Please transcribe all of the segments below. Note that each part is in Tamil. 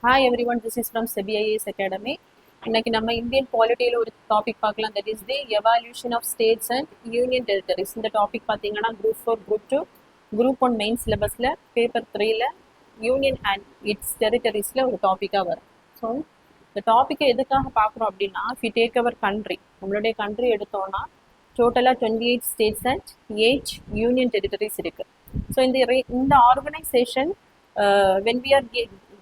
Hi everyone, this is from CBIS Academy. இன்னைக்கு நம்ம இந்தியன் பாலிட்டியில் ஒரு டாபிக் பார்க்கலாம். That is the evolution of states and union territories. இந்த டாபிக் பார்த்தீங்கன்னா குரூப் 4, குரூப் 2, குரூப் 1 மெயின் சிலபஸில் பேப்பர் 3ல யூனியன் அண்ட் இட்ஸ் டெரிட்டரிஸில் ஒரு டாப்பிக்காக வரும். ஸோ இந்த டாப்பிக்கை எதுக்காக பார்க்குறோம் அப்படின்னா, if you take our country, நம்மளுடைய கண்ட்ரி எடுத்தோன்னா டோட்டலாக 28 ஸ்டேட்ஸ் அண்ட் 8 யூனியன் டெரிட்டரிஸ் இருக்குது. ஸோ இந்த organization when we are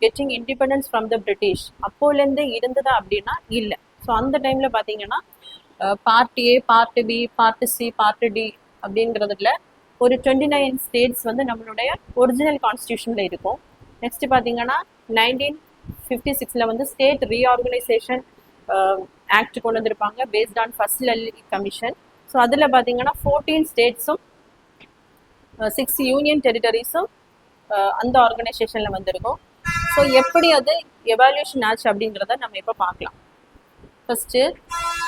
getting independence from the British அப்போலேருந்து இருந்ததா அப்படின்னா இல்லை. ஸோ அந்த டைமில் பார்த்தீங்கன்னா part A, part B, part C, part D அப்படிங்கிறதுல ஒரு 29 ஸ்டேட்ஸ் வந்து நம்மளுடைய ஒரிஜினல் கான்ஸ்டியூஷனில் இருக்கும். நெக்ஸ்ட் பார்த்தீங்கன்னா 1956 வந்து ஸ்டேட் ரீஆர்கனைசேஷன் ஆக்ட் கொண்டு வந்திருப்பாங்க based on first Lalli commission. So அதில் பார்த்தீங்கன்னா 14 ஸ்டேட்ஸும் 6 யூனியன் டெரிட்டரிஸும் அந்த ஆர்கனைசேஷனில் வந்திருக்கும். ஸோ எப்படி அது எவால்யூஷன் ஆச்சு அப்படிங்கிறத நம்ம இப்போ பார்க்கலாம். First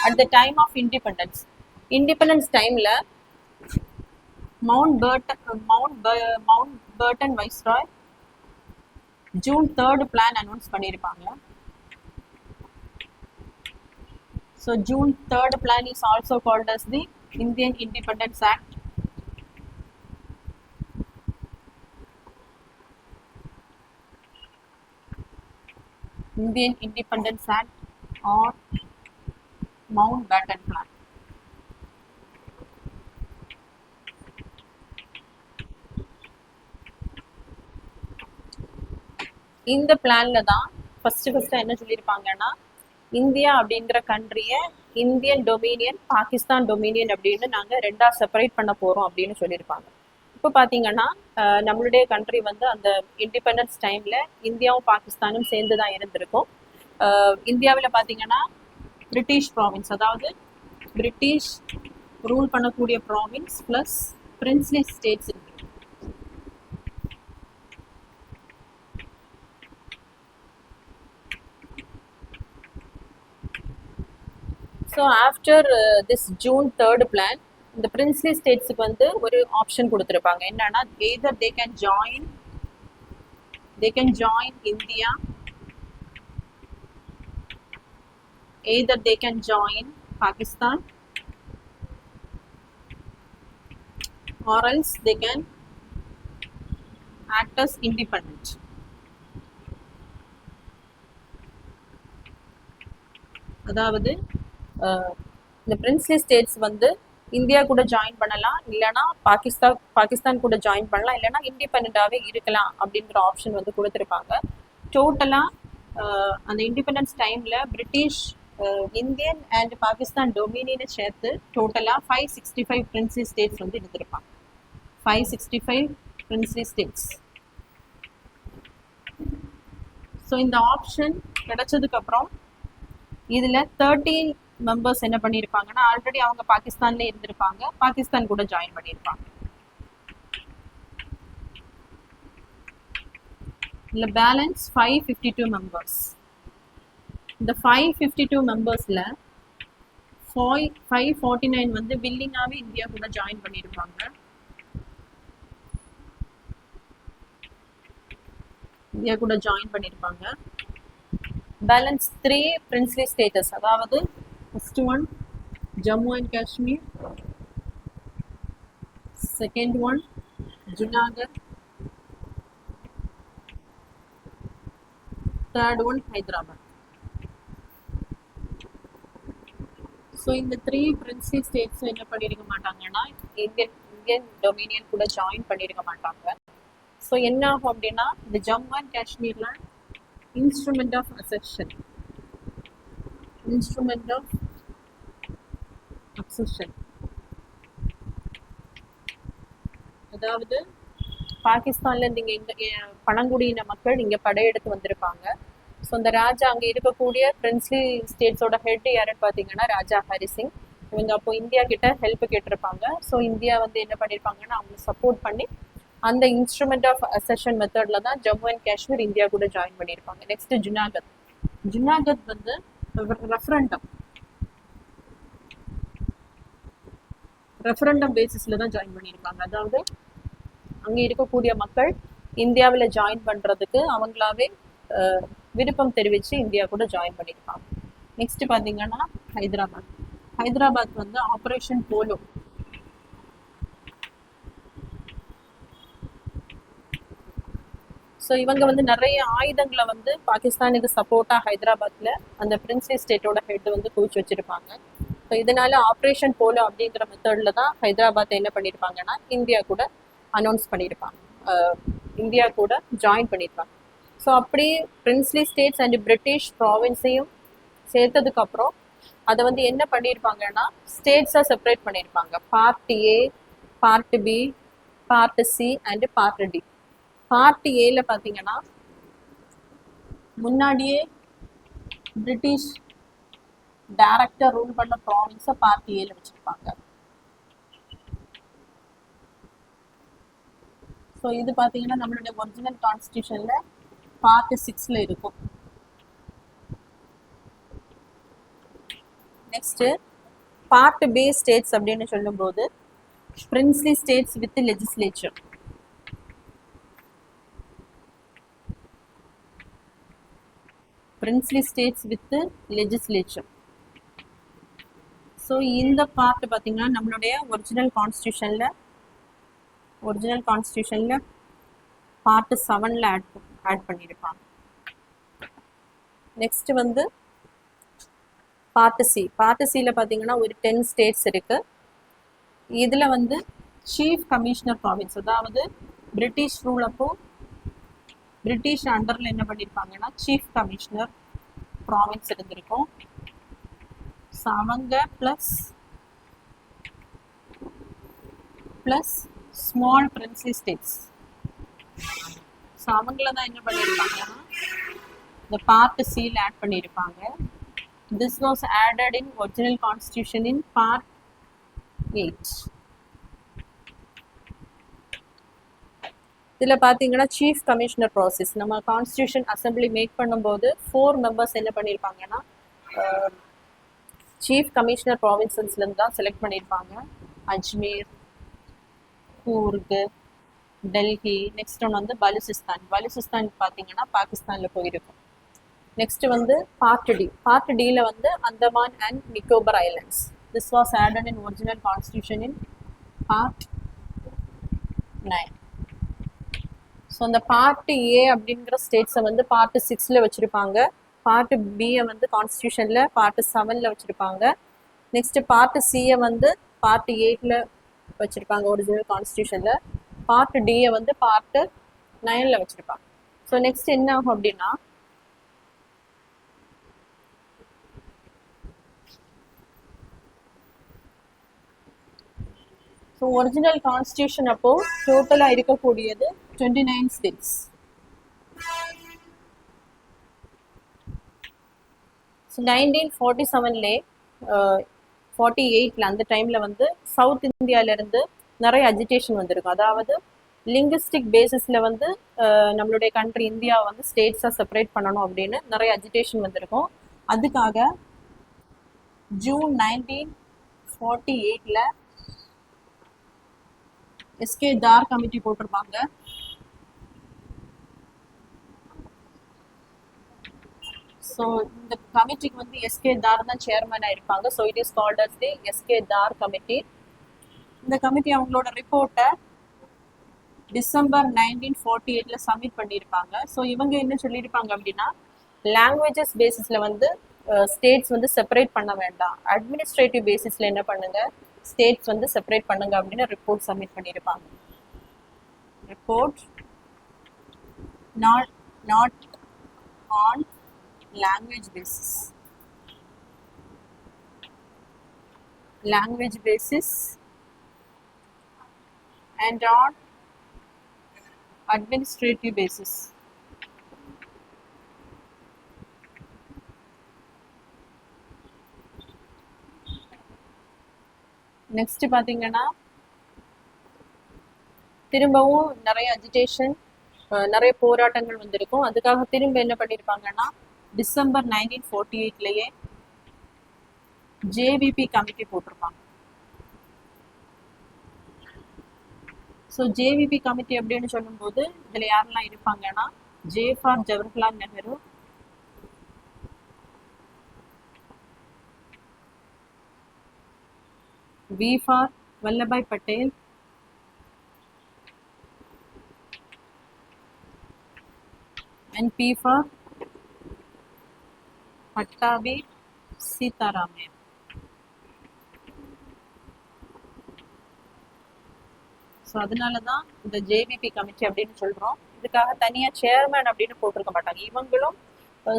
at the time of independence டைமில் Mountbatten viceroy June 3 plan announce பண்ணியிருப்பாங்க. So June 3 plan is also called as the Indian independence act. Indian Independence Act or Mountbatten Plan. இந்த பிளான்ல தான் ஃபர்ஸ்ட் என்ன சொல்லியிருப்பாங்கன்னா, இந்தியா அப்படிங்கிற கண்ட்ரியை இந்தியன் டொமினியன், பாகிஸ்தான் டொமினியன் அப்படின்னு நாங்கள் ரெண்டா செப்பரேட் பண்ண போகிறோம் அப்படின்னு சொல்லியிருப்பாங்க. இப்போ பார்த்தீங்கன்னா நம்மளுடைய கண்ட்ரி வந்து அந்த இண்டிபெண்டன்ஸ் டைமில் இந்தியாவும் பாகிஸ்தானும் சேர்ந்து தான் இருந்திருக்கும். இந்தியாவில் பார்த்தீங்கன்னா பிரிட்டிஷ் ப்ராவின்ஸ், அதாவது பிரிட்டிஷ் ரூல் பண்ணக்கூடிய ப்ராவின்ஸ் ப்ளஸ் பிரின்ஸ்லி ஸ்டேட்ஸ் இருக்கு. So after this June 3 plan இந்த பிரின்ஸ்லி ஸ்டேட்ஸுக்கு வந்து ஒரு ஆப்ஷன் கொடுத்துருப்பாங்க. என்னன்னா, either they can join India, either they can join Pakistan, or else they can act as independent. அதாவது இந்த பிரின்ஸ்லி ஸ்டேட்ஸ் வந்து இந்தியா கூட ஜாயின் பண்ணலாம், இல்லைனா பாகிஸ்தான் கூட ஜாயின் பண்ணலாம், இல்லைனா இண்டிபெண்டாகவே இருக்கலாம் அப்படிங்கிற ஆப்ஷன் வந்து கொடுத்துருப்பாங்க. டோட்டலாக அந்த இண்டிபெண்டன்ஸ் டைமில் பிரிட்டிஷ், இந்தியன் அண்ட் பாகிஸ்தான் டொமினியனை சேர்த்து டோட்டலாக 565 பிரின்ஸ்லி ஸ்டேட்ஸ் வந்து எடுத்திருப்பாங்க. 565 பிரின்ஸ்லி ஸ்டேட்ஸ். ஸோ இந்த ஆப்ஷன் கிடைச்சதுக்கப்புறம் இதில் 13 மெம்பர்ஸ் என்ன பண்ணியிருப்பாங்கன்னா, ஆல்ரெடி அவங்க பாகிஸ்தான்ல இருந்திருப்பாங்க, பாகிஸ்தான் கூட ஜாயின் பண்ணியிருப்பாங்க. இல்லை பேலன்ஸ் 552 மெம்பர்ஸ். இந்த 552 மெம்பர்ஸில் 549 வந்து வில்லிங்காகவே இந்தியா கூட ஜாயின் பண்ணியிருப்பாங்க. பேலன்ஸ் 3 பிரின்ஸ்லி ஸ்டேட்டஸ், அதாவது first one Jammu and Kashmir, second one Junagadh, third one Hyderabad. So இந்த 3 பிரின்ஸ்லி ஸ்டேட்ஸும் என்ன பண்ணியிருக்க மாட்டாங்கன்னா, இந்தியன் டொமினியன் கூட ஜாயின் பண்ணியிருக்க மாட்டாங்க. ஸோ என்ன ஆகும் அப்படின்னா, இந்த ஜம்மு அண்ட் காஷ்மீர்ல இன்ஸ்ட்ருமெண்ட் ஆஃப் அக்செஷன், அதாவது பாகிஸ்தான்ல இங்க பழங்குடியின மக்கள் இங்க படையெடுத்து வந்திருப்பாங்க. ஸோ இந்த ராஜா அங்கே இருக்கக்கூடிய பிரின்ஸ்லி ஸ்டேட்ஸோட ஹெட் யாருன்னு பார்த்தீங்கன்னா ராஜா ஹரி சிங். இவங்க அப்போ இந்தியா கிட்ட ஹெல்ப் கேட்டிருப்பாங்க. ஸோ இந்தியா வந்து என்ன பண்ணியிருப்பாங்கன்னா, அவங்க சப்போர்ட் பண்ணி அந்த இன்ஸ்ட்ருமெண்ட் ஆஃப் அக்செஷன் மெத்தட்ல தான் ஜம்மு அண்ட் காஷ்மீர் இந்தியா கூட ஜாயின் பண்ணியிருப்பாங்க. நெக்ஸ்ட் ஜுனாகத் வந்து ரெஃபரண்டம் பேசிஸ்ல தான் ஜாயின் பண்ணியிருப்பாங்க. அதாவது அங்கே இருக்கக்கூடிய மக்கள் இந்தியாவில் ஜாயின் பண்ணுறதுக்கு அவங்களாவே விருப்பம் தெரிவித்து இந்தியா கூட ஜாயின் பண்ணியிருப்பாங்க. நெக்ஸ்ட் பார்த்தீங்கன்னா ஹைதராபாத் வந்து ஆப்ரேஷன் போலோ. ஸோ இவங்க வந்து நிறைய ஆயுதங்களை வந்து பாகிஸ்தானுக்கு சப்போர்ட்டாக ஹைதராபாத்தில் அந்த பிரின்ஸ்லி ஸ்டேட்டோட ஹெட் வந்து குவிச்சு வச்சிருப்பாங்க. ஸோ இதனால ஆப்ரேஷன் போலோ அப்படிங்கிற மெத்தடில் தான் ஹைதராபாத்தை என்ன பண்ணியிருப்பாங்கன்னா இந்தியா கூட அனௌன்ஸ் பண்ணியிருப்பாங்க, இந்தியா கூட ஜாயின் பண்ணியிருப்பாங்க. ஸோ அப்படி பிரின்ஸ்லி ஸ்டேட்ஸ் அண்ட் பிரிட்டிஷ் ப்ராவின்ஸையும் சேர்த்ததுக்கப்புறம் அதை வந்து என்ன பண்ணியிருப்பாங்கன்னா ஸ்டேட்ஸாக செப்பரேட் பண்ணியிருப்பாங்க. Part A, part B, part C and part D. Part ஏல பார்த்தீங்கன்னா முன்னாடியே பிரிட்டிஷ் டைரக்டா ரூல் பண்ண ப்ராவின்ஸை பார்ட் ஏல வச்சிருப்பாங்க. ஸோ இது பார்த்தீங்கன்னா நம்மளுடைய ஒரிஜினல் கான்ஸ்டியூஷன்ல பார்ட் 6ல இருக்கும். நெக்ஸ்ட் பார்ட் பி ஸ்டேட்ஸ் அப்படின்னு சொல்லும்போது princely states with legislature. Princely states with legislature. So இந்த பார்ட் பார்த்தீங்கன்னா நம்மளுடைய ஒரிஜினல் கான்ஸ்டியூஷனில் பார்ட் 7ல் ஆட் பண்ணியிருப்பாங்க. நெக்ஸ்ட் வந்து பார்ட் சியில் பார்த்தீங்கன்னா ஒரு 10 ஸ்டேட்ஸ் இருக்கு. இதில் வந்து சீஃப் கமிஷனர் ப்ராவின்ஸ், அதாவது பிரிட்டிஷ் ரூல் அப்போ பிரிட்டிஷ் அண்டரில் என்ன பண்ணியிருப்பாங்கன்னா சீஃப் கமிஷனர் ப்ராவின்ஸ் இருந்திருக்கும். ஸோ அவங்க plus small princely states. So அவங்கள தான் என்ன பண்ணியிருப்பாங்கன்னா இந்த பார்ட் சியில் ஆட் பண்ணியிருப்பாங்க. This was added in original constitution in part 8. இதில் பார்த்தீங்கன்னா சீஃப் கமிஷனர் ப்ராசஸ் நம்ம கான்ஸ்டியூஷன் அசம்பிளி மேக் பண்ணும்போது 4 மெம்பர்ஸ் என்ன பண்ணியிருப்பாங்கன்னா சீஃப் கமிஷனர் ப்ராவின்சஸ்லேருந்து தான் செலக்ட் பண்ணியிருப்பாங்க. அஜ்மீர், கூர்க், டெல்லி. நெக்ஸ்ட் ஒன்று வந்து பலுசிஸ்தான் பார்த்தீங்கன்னா பாகிஸ்தானில் போயிருக்கும். நெக்ஸ்ட் வந்து பார்ட் டியில் வந்து Andaman and Nicobar islands. This was added in original constitution in part 9. So அந்த பார்ட் ஏ அப்படிங்கிற ஸ்டேட்ஸை வந்து பார்ட் 6ல் வச்சுருப்பாங்க. பார்ட் பியை வந்து கான்ஸ்டியூஷனில் பார்ட் 7ல் வச்சுருப்பாங்க. நெக்ஸ்ட் பார்ட் சியை வந்து பார்ட் 8ல் வச்சுருப்பாங்க ஒரிஜினல் கான்ஸ்டியூஷனில். பார்ட் டியை வந்து பார்ட் 9ல் வச்சுருப்பாங்க. ஸோ நெக்ஸ்ட் என்ன ஆகும் அப்படின்னா ஸோ ஒரிஜினல் கான்ஸ்டியூஷன் அப்போ டோட்டலாக இருக்கக்கூடியது 29 ஸ்டேட்ஸ். ஸோ 1947லே 48ல் அந்த டைமில் வந்து சவுத் இந்தியாவிலேருந்து நிறைய அஜிடேஷன் வந்திருக்கும். அதாவது லிங்குஸ்டிக் பேசிஸில் வந்து நம்மளுடைய கண்ட்ரி இந்தியா வந்து ஸ்டேட்ஸாக செப்பரேட் பண்ணணும் அப்படின்னு நிறைய அஜிடேஷன் வந்திருக்கும். அதுக்காக ஜூன் 1948ல் எஸ்கே தார் கமிட்டி போட்டிருப்பாங்க. ஸோ இந்த கமிட்டிக்கு வந்து எஸ்கே தார் தான் சேர்மனாக இருப்பாங்க. So it is called as the S K Dhar committee. இந்த கமிட்டி அவங்களோட ரிப்போர்ட்டை டிசம்பர் 1948ல் சப்மிட் பண்ணியிருப்பாங்க. ஸோ இவங்க என்ன சொல்லியிருப்பாங்க அப்படின்னா லாங்குவேஜஸ் பேசிஸில் வந்து ஸ்டேட்ஸ் வந்து செப்பரேட் பண்ண வேண்டாம், அட்மினிஸ்ட்ரேட்டிவ் பேசிஸில் என்ன பண்ணுங்க ஸ்டேட்ஸ் வந்து செப்பரேட் பண்ணுங்க அப்படின்னு ரிப்போர்ட் சப்மிட் பண்ணியிருப்பாங்க. Report not on language basis and on administrative basis. Next பார்த்தீங்கன்னா திரும்பவும் நிறைய அஜிடேஷன், நிறைய போராட்டங்கள் வந்திருக்கும். அதுக்காக திரும்ப என்ன பண்ணியிருப்பாங்கன்னா டிசம்பர் 1948லேயே ஜேவிபி கமிட்டி போட்டிருப்பாங்க. ஸோ ஜேவிபி கமிட்டி அப்படின்னு சொல்லும்போது இதில் யாரெல்லாம் இருப்பாங்கன்னா J for Jawaharlal Nehru, V for Vallabhai Patel, and P for Pattabi Sitaraman. So அதனால தான் இந்த ஜேபிபி கமிட்டி அப்படின்னு சொல்கிறோம். இதுக்காக தனியாக சேர்மேன் அப்படின்னு போட்டிருக்க மாட்டாங்க. இவங்களும்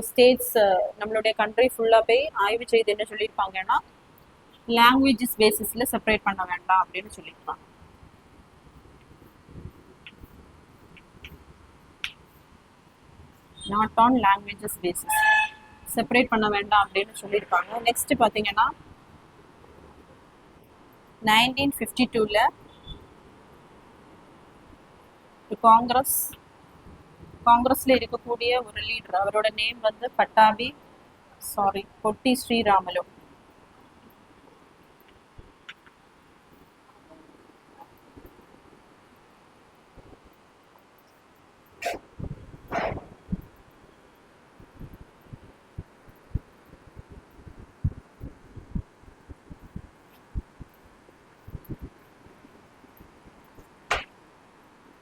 ஸ்டேட்ஸ் நம்மளுடைய கண்ட்ரி ஃபுல்லாக போய் ஆய்வு செய்து என்ன சொல்லியிருப்பாங்கன்னா, லாங்குவேஜஸ் பேசிஸில் செப்பரேட் பண்ண வேண்டாம் அப்படின்னு சொல்லியிருப்பாங்க. Not on languages basis, separate பண்ண வேண்டாம் அப்படின்னு சொல்லியிருப்பாங்க. நெக்ஸ்ட் பார்த்தீங்கன்னா 1952ல் காங்கிரஸ்ல இருக்கக்கூடிய ஒரு லீடர், அவரோட நேம் வந்து பொட்டி ஸ்ரீராமலு.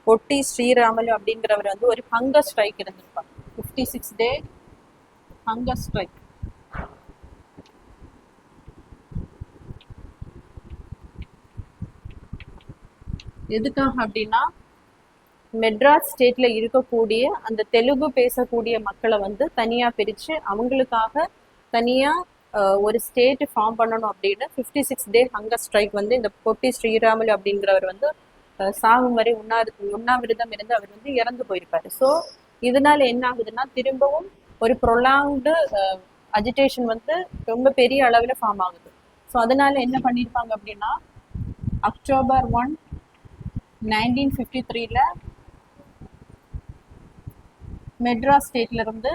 பொட்டி ஸ்ரீராமலு அப்படிங்கிறவர் வந்து ஒரு ஹங்கர் ஸ்ட்ரைக் இருந்திருப்பார். 56 டே ஹங்கர் ஸ்ட்ரைக். எதுக்காக அப்படின்னா, மெட்ராஸ் ஸ்டேட்ல இருக்கக்கூடிய அந்த தெலுங்கு பேசக்கூடிய மக்களை வந்து தனியா பிரிச்சு அவங்களுக்காக தனியா ஒரு ஸ்டேட் ஃபார்ம் பண்ணணும் அப்படின்னு 56 டே ஹங்கர் ஸ்ட்ரைக் வந்து இந்த பொட்டி ஸ்ரீராமலு அப்படிங்கிறவர் வந்து சாகும் வரை உண்ணாவிரதம் இருந்து அவர் வந்து இறந்து போயிருப்பாரு. ஸோ இதனால என்ன ஆகுதுன்னா, திரும்பவும் ஒரு ப்ரொலாங்டு அஜிடேஷன் வந்து ரொம்ப பெரிய அளவில் ஃபார்ம் ஆகுது. ஸோ அதனால என்ன பண்ணியிருப்பாங்க அப்படின்னா, அக்டோபர் 1, 1953ல மெட்ராஸ் ஸ்டேட்ல இருந்து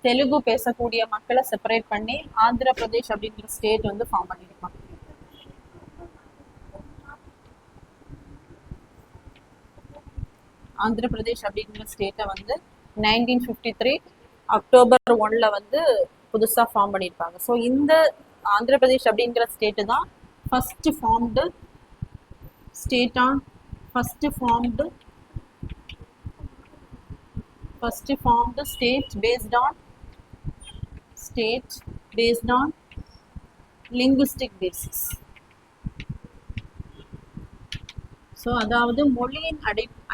தெலுங்கு பேசக்கூடிய மக்களை செப்பரேட் பண்ணி ஆந்திர பிரதேஷ் அப்படிங்கிற ஸ்டேட் வந்து ஃபார்ம் பண்ணியிருப்பாங்க. ஆந்திர பிரதேஷ் அப்படிங்கிற ஸ்டேட்டை வந்து 1953 அக்டோபர் 1ல வந்து புதுசாக ஃபார்ம் பண்ணியிருப்பாங்க. ஸோ இந்த ஆந்திர பிரதேஷ் அப்படிங்கிற ஸ்டேட்டு தான் first formed state based on linguistic basis. So அதாவது மொழியின்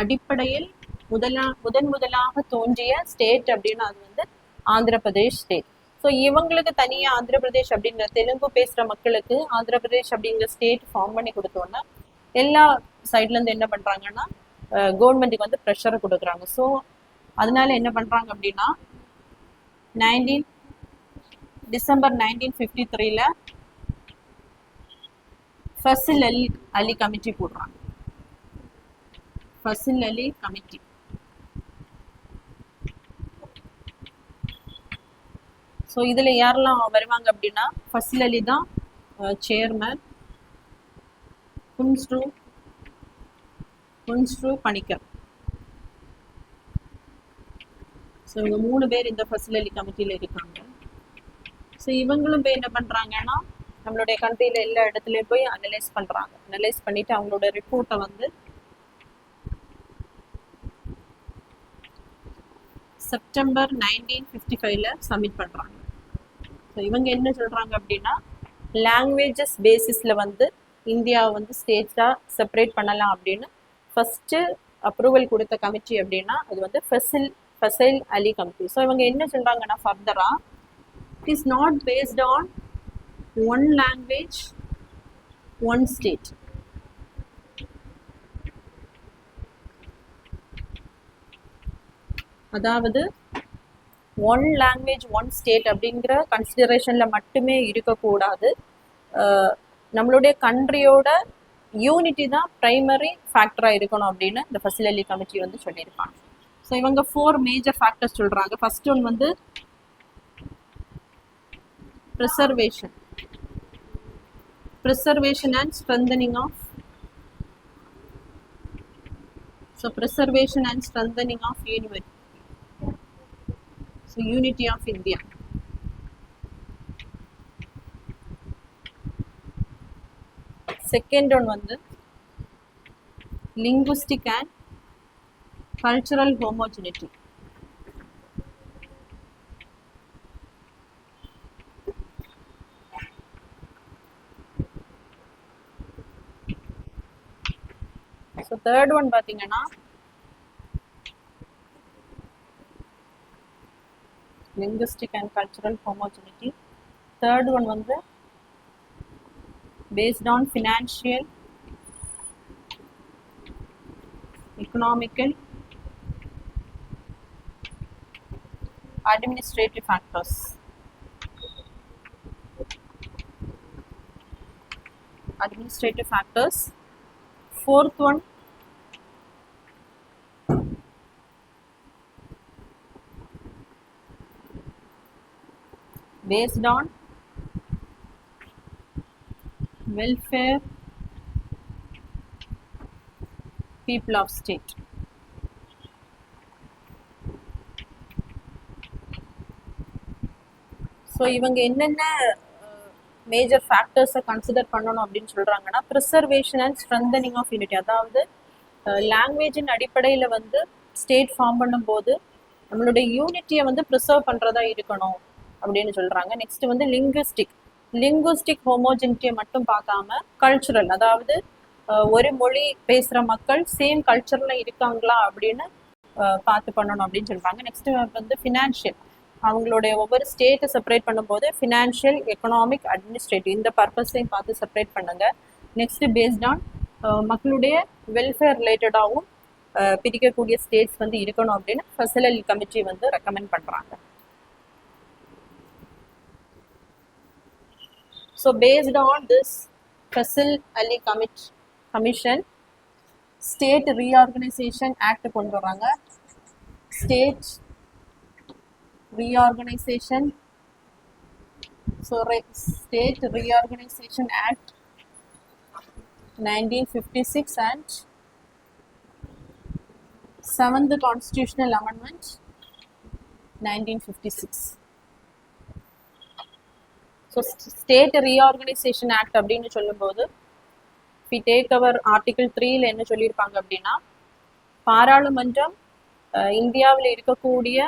அடிப்படையில் முதலாக தோன்றிய ஸ்டேட் அப்படின்னா அது வந்து ஆந்திர பிரதேஷ் ஸ்டேட். ஸோ இவங்களுக்கு தனியாக ஆந்திர பிரதேஷ் அப்படிங்கிற தெலுங்கு பேசுகிற மக்களுக்கு ஆந்திர பிரதேஷ் அப்படிங்கிற ஸ்டேட் ஃபார்ம் பண்ணி கொடுத்தோன்னா எல்லா சைட்லேருந்து என்ன பண்ணுறாங்கன்னா கவர்மெண்ட்டுக்கு வந்து ப்ரெஷரை கொடுக்குறாங்க. ஸோ அதனால என்ன பண்ணுறாங்க அப்படின்னா, டிசம்பர் 1953ல ஃபசில் அலி கமிட்டி போடுறாங்க. ஃபசில் அலி கமிட்டி. ஸோ இதில் யாரெல்லாம் வருவாங்க அப்படின்னா, ஃபசில் அலி தான் சேர்மன், குன்ஸ்ரு பணிக்கர். ஸோ இவங்க 3 பேர் இந்த ஃபசில் அலி கமிட்டியில் இருக்காங்க. ஸோ இவங்களும் போய் என்ன பண்ணுறாங்கன்னா, நம்மளுடைய கண்ட்ரியில் எல்லா இடத்துலையும் போய் அனலைஸ் பண்ணிட்டு அவங்களோட ரிப்போர்ட்டை வந்து செப்டம்பர் 1955ல சப்மிட் பண்ணுறாங்க. ஸோ இவங்க என்ன சொல்கிறாங்க அப்படின்னா, லாங்குவேஜஸ் பேசிஸில் வந்து இந்தியாவை வந்து ஸ்டேட்ஸாக செப்பரேட் பண்ணலாம் அப்படின்னு ஃபஸ்ட்டு அப்ரூவல் கொடுத்த கமிட்டி அப்படின்னா அது வந்து ஃபசில் அலி கமிட்டி. ஸோ இவங்க என்ன சொல்கிறாங்கன்னா, ஃபர்தராக it is not based on one language one state. அதாவது ஒன் லாங்குவேஜ் ஒன் ஸ்டேட் அப்படிங்கிற கன்சிடரேஷனில் மட்டுமே இருக்கக்கூடாது. நம்மளுடைய கண்ட்ரியோட யூனிட்டி தான் ப்ரைமரி ஃபேக்டராக இருக்கணும் அப்படின்னு இந்த ஃபசில் அலி கமிட்டி வந்து சொல்லியிருப்பாங்க. ஸோ இவங்க 4 மேஜர் ஃபேக்டர்ஸ் சொல்கிறாங்க. ஃபர்ஸ்ட் ஒன் வந்து preservation and strengthening of unity of India. Second one வந்து linguistic and cultural homogeneity. So third one பாத்தீங்கன்னா linguistic and cultural homogeneity. Third one வந்து based on financial, economical, administrative factors. Administrative factors. Fourth one based on welfare people of state. So இவங்க என்னென்ன மேஜர் ஃபேக்டர்ஸை கன்சிடர் பண்ணணும் அப்படின்னு சொல்கிறாங்கன்னா preservation and strengthening of unity, அதாவது லாங்குவேஜின் அடிப்படையில் வந்து ஸ்டேட் ஃபார்ம் பண்ணும்போது நம்மளுடைய யூனிட்டியை வந்து ப்ரிசர்வ் பண்ணுறதா இருக்கணும் அப்படின்னு சொல்கிறாங்க. நெக்ஸ்ட் வந்து லிங்குவிஸ்டிக் ஹோமோஜெனிட்டியை மட்டும் பார்க்காம கல்ச்சுரல், அதாவது ஒரு மொழி பேசுகிற மக்கள் சேம் கல்ச்சரில் இருக்காங்களா அப்படின்னு பார்த்து பண்ணணும் அப்படின்னு சொல்கிறாங்க. நெக்ஸ்ட் வந்து ஃபினான்ஷியல், அவங்களுடைய ஒவ்வொரு ஸ்டேட்டை செப்பரேட் பண்ணும்போது ஃபினான்ஷியல், எக்கனாமிக், அட்மினிஸ்ட்ரேட்டிவ் இந்த பர்பஸையும் பார்த்து செப்பரேட் பண்ணுங்க. நெக்ஸ்ட் பேஸ்ட் ஆன் மக்களுடைய வெல்ஃபேர் ரிலேட்டடாகவும் பிரிக்கக்கூடிய ஸ்டேட்ஸ் வந்து இருக்கணும் அப்படின்னு ஃபசல் அலி கமிட்டி வந்து ரெக்கமெண்ட் பண்ணுறாங்க. So based on this Fazal Ali commission state reorganisation act கொண்டு வராங்க. State reorganization, so State Reorganization Act 1956 and 7th Constitutional Amendment 1956. So State Reorganization Act அப்படின்னு சொல்லும்போது we take our Article 3ல என்ன சொல்லியிருப்பாங்க அப்படின்னா, பாராளுமன்றம் இந்தியாவில் இருக்கக்கூடிய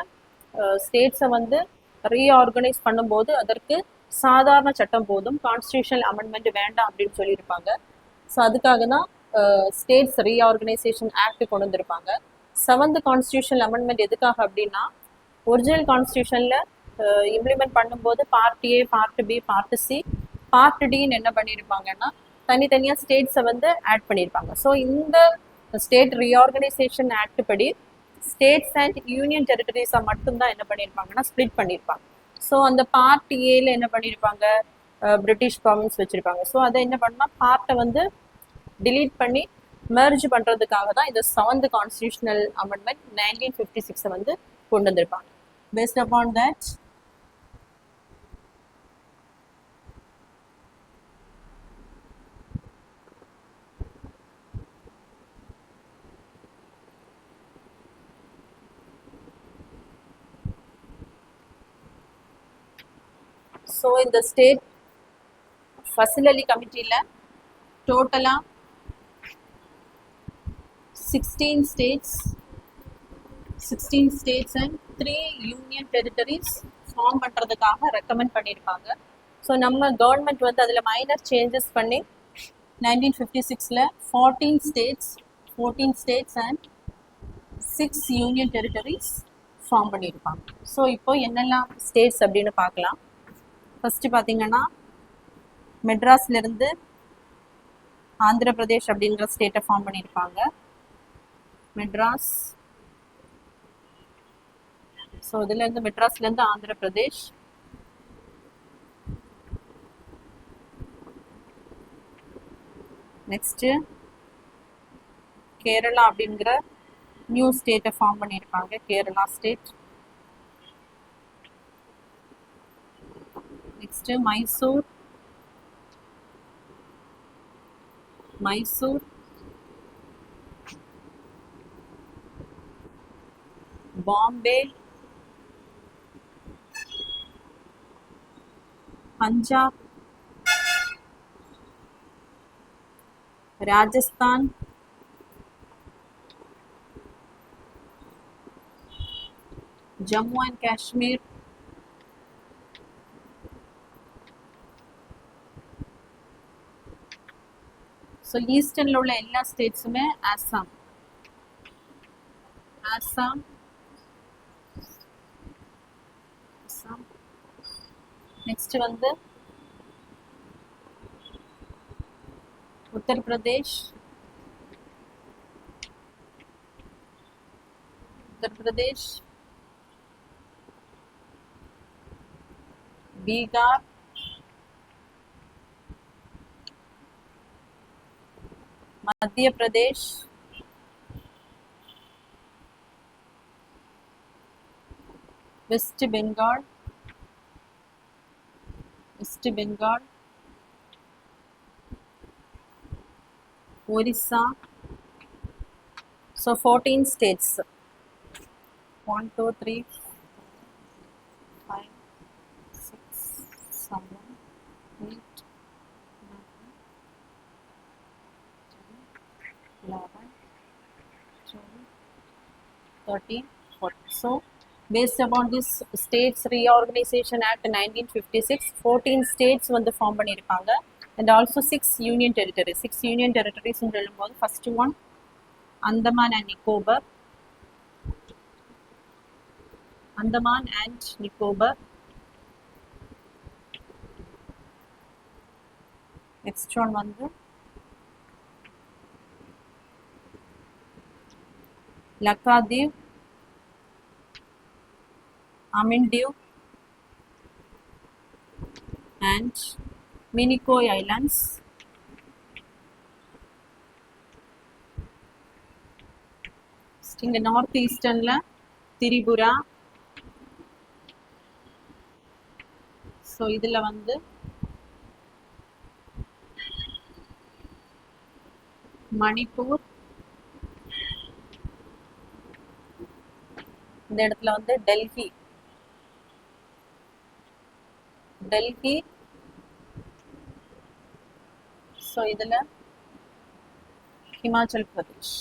ஸ்டேட்ஸை வந்து ரீஆர்கனைஸ் பண்ணும்போது அதற்கு சாதாரண சட்டம் போதும், கான்ஸ்டியூஷனல் அமெண்ட்மெண்ட் வேண்டாம் அப்படின்னு சொல்லியிருப்பாங்க. ஸோ அதுக்காக தான் ஸ்டேட்ஸ் ரீஆர்கனைசேஷன் ஆக்ட் கொண்டு வந்திருப்பாங்க. 7th கான்ஸ்டியூஷனல் அமெண்ட்மெண்ட் எதுக்காக அப்படின்னா, ஒரிஜினல் கான்ஸ்டியூஷனில் இம்ப்ளிமெண்ட் பண்ணும்போது part A, part B, part C, part டின்னு என்ன பண்ணியிருப்பாங்கன்னா தனித்தனியாக ஸ்டேட்ஸை வந்து ஆட் பண்ணியிருப்பாங்க. ஸோ இந்த ஸ்டேட் ரீஆர்கனைசேஷன் ஆக்ட் படி ஸ்டேட்ஸ் அண்ட் யூனியன் டெரிட்டரிஸை மட்டும்தான் என்ன பண்ணியிருப்பாங்கன்னா ஸ்ப்ளிட் பண்ணியிருப்பாங்க. ஸோ அந்த பார்ட் ஏல என்ன பண்ணியிருப்பாங்க, பிரிட்டிஷ் ப்ராவின்ஸ் வச்சுருப்பாங்க. ஸோ அதை என்ன பண்ணால் பார்ட்டை வந்து டிலீட் பண்ணி மெர்ஜ் பண்ணுறதுக்காக தான் இந்த 7th கான்ஸ்டியூஷனல் அமெண்ட்மெண்ட் 1956 வந்து கொண்டு வந்திருப்பாங்க. பேஸ்ட் அப்பான் தட் ஸோ இந்த ஸ்டேட் ஃபசல் அலி கமிட்டியில் டோட்டலாக 16 states and 3 union territories form பண்ணுறதுக்காக ரெக்கமெண்ட் பண்ணியிருப்பாங்க. ஸோ நம்ம கவர்மெண்ட் வந்து அதில் மைனர் சேஞ்சஸ் பண்ணி 1956ல் 14 states and 6 union territories form பண்ணியிருப்பாங்க. ஸோ இப்போ என்னெல்லாம் ஸ்டேட்ஸ் அப்படின்னு பார்க்கலாம். ஃபஸ்ட்டு பார்த்தீங்கன்னா மெட்ராஸ்லேருந்து ஆந்திர பிரதேஷ் அப்படிங்கிற ஸ்டேட்டை ஃபார்ம் பண்ணியிருப்பாங்க. மெட்ராஸ், ஸோ இதுலேருந்து மெட்ராஸ்லேருந்து ஆந்திர பிரதேஷ், நெக்ஸ்ட்டு கேரளா அப்படிங்கிற நியூ ஸ்டேட்டை ஃபார்ம் பண்ணியிருப்பாங்க, Kerala state. Next Mysore, Bombay, Punjab, Rajasthan, Jammu and Kashmir, so ஈஸ்டர்னில் உள்ள எல்லா ஸ்டேட்ஸுமே ஆசாம், ஆசாம், ஆசாம். நெக்ஸ்ட் வந்து உத்தரப்பிரதேஷ், உத்தரப்பிரதேஷ், பீகார், மத்திய Pradesh, west Bengal, west Bengal, Orissa. So 14 states. 1, 2, 3, 5, 6, 7, 8, 9, 10, 11, 12, 13, 14. So based upon this States Reorganization Act 1956, 14 states வந்து ஃபார்ம் பண்ணியிருக்காங்க. And also 6 union territories. 6 union territories சொல்லும்போது first one Andaman and Nicobar, Andaman and Nicobar. Next one வந்து Lakshadweep, Amindiv and Minicoy Islands. இந்த நார்த் ஈஸ்டர்ன்ல திரிபுரா. ஸோ இதுல வந்து மணிப்பூர், இந்த இடத்துல வந்து டெல்லி, டெல்லி. ஸோ இதுல ஹிமாச்சல் பிரதேஷ்.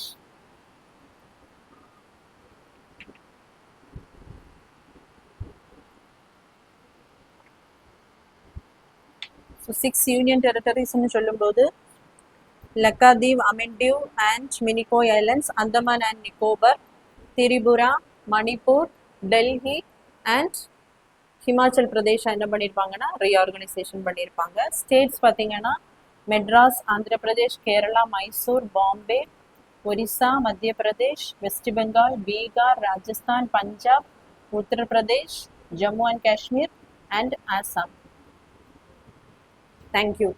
ஸோ 6 யூனியன் டெரிட்டரிஸ்ன்னு சொல்லும்போது Laccadive, Amindivi and Minicoy islands, Andaman and Nicobar, Tripura, Manipur, Delhi and Himachal Pradesh என்ன பண்ணியிருப்பாங்கன்னா ரீஆர்கனைசேஷன் பண்ணியிருப்பாங்க. ஸ்டேட்ஸ் பார்த்தீங்கன்னா Madras, Andhra Pradesh, Kerala, Mysore, Bombay, Orissa, Madhya Pradesh, west Bengal, Bihar, Rajasthan, Punjab, Uttar Pradesh, Jammu and Kashmir and Assam. Thank you.